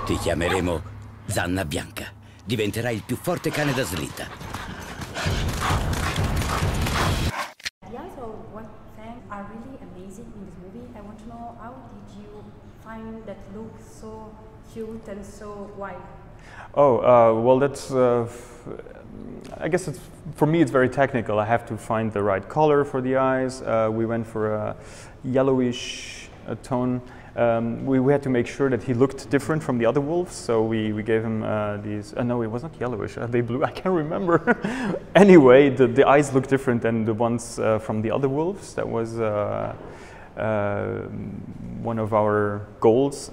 Ti chiameremo Zanna Bianca. Diventerai il più forte cane da slitta. The eyes of one thing are really amazing in this movie. I want to know, how did you find that look so cute and so wild? Well, that's, I guess it's, for me it's very technical. I have to find the right color for the eyes. We went for a yellowish tone. We had to make sure that he looked different from the other wolves, so we gave him these, no, it was not yellowish, they blue, I can't remember. Anyway, the eyes look different than the ones from the other wolves. That was one of our goals.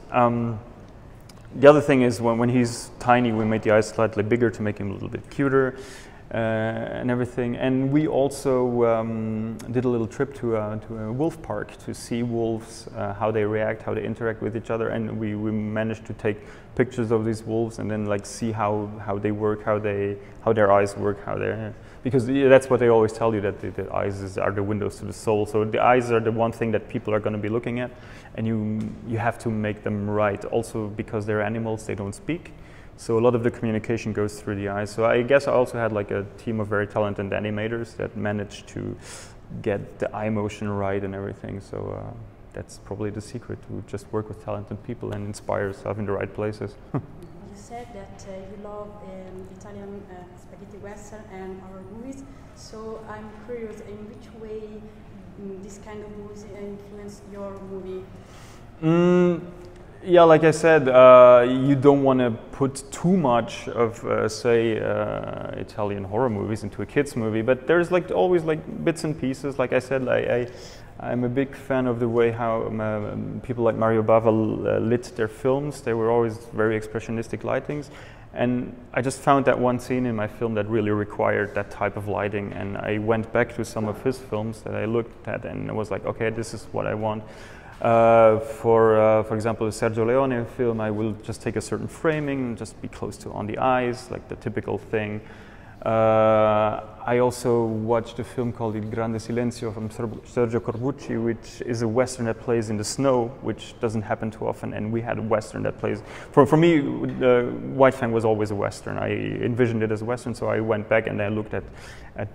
The other thing is when he's tiny, we made the eyes slightly bigger to make him a little bit cuter and everything. And we also did a little trip to a wolf park to see wolves, how they react, how they interact with each other. And we managed to take pictures of these wolves and then like see how they work, how their eyes work, because that's what they always tell you, that the eyes are the windows to the soul. So the eyes are the one thing that people are going to be looking at, and you have to make them right. Also because they're animals, they don't speak. So a lot of the communication goes through the eyes. So I guess I also had like a team of very talented animators that managed to get the eye motion right and everything. So that's probably the secret, to just work with talented people and inspire yourself in the right places. You said that you love Italian spaghetti western and horror movies. So I'm curious, in which way this kind of movies influence your movie? Yeah, like I said, you don't want to put too much of, say, Italian horror movies into a kids movie, but there's like always like bits and pieces. Like I said, I'm a big fan of the way how people like Mario Bava lit their films. They were always very expressionistic lightings, and I just found that one scene in my film that really required that type of lighting, and I went back to some of his films that I looked at and I was like, okay, this is what I want. For example, the Sergio Leone film, I will just take a certain framing, just be close to on the eyes, like the typical thing. I also watched a film called Il Grande Silenzio from Sergio Corbucci, which is a western that plays in the snow, which doesn't happen too often, and we had a western that plays. For me, White Fang was always a western. I envisioned it as a western, so I went back and I looked at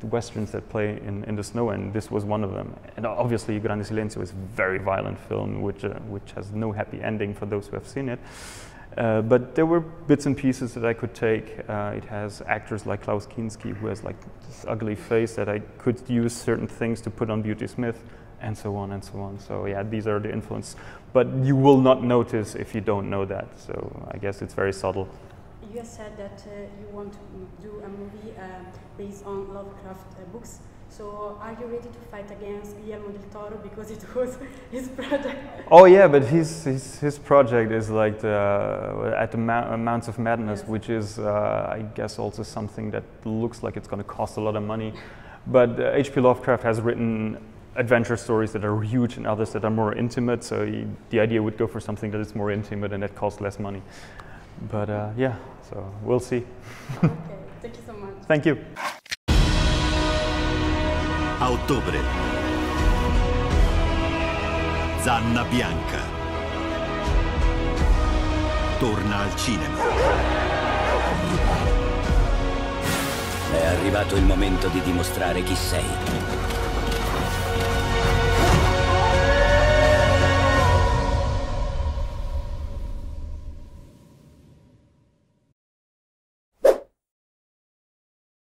westerns that play in the snow, and this was one of them. And obviously, Il Grande Silenzio is a very violent film, which has no happy ending for those who have seen it. But there were bits and pieces that I could take. It has actors like Klaus Kinski, who has like this ugly face, that I could use certain things to put on Beauty Smith, and so on and so on. So yeah, these are the influence. But you will not notice if you don't know that. So I guess it's very subtle. You have said that you want to do a movie based on Lovecraft books. So are you ready to fight against Guillermo del Toro, because it was his project? Oh yeah, but his project is like at the Mounts of Madness, yes, which is I guess also something that looks like it's going to cost a lot of money. But H.P. Lovecraft has written adventure stories that are huge and others that are more intimate. So the idea would go for something that is more intimate and that costs less money. But yeah, so we'll see. Okay, thank you so much. Thank you. A ottobre, Zanna Bianca torna al cinema. È arrivato il momento di dimostrare chi sei.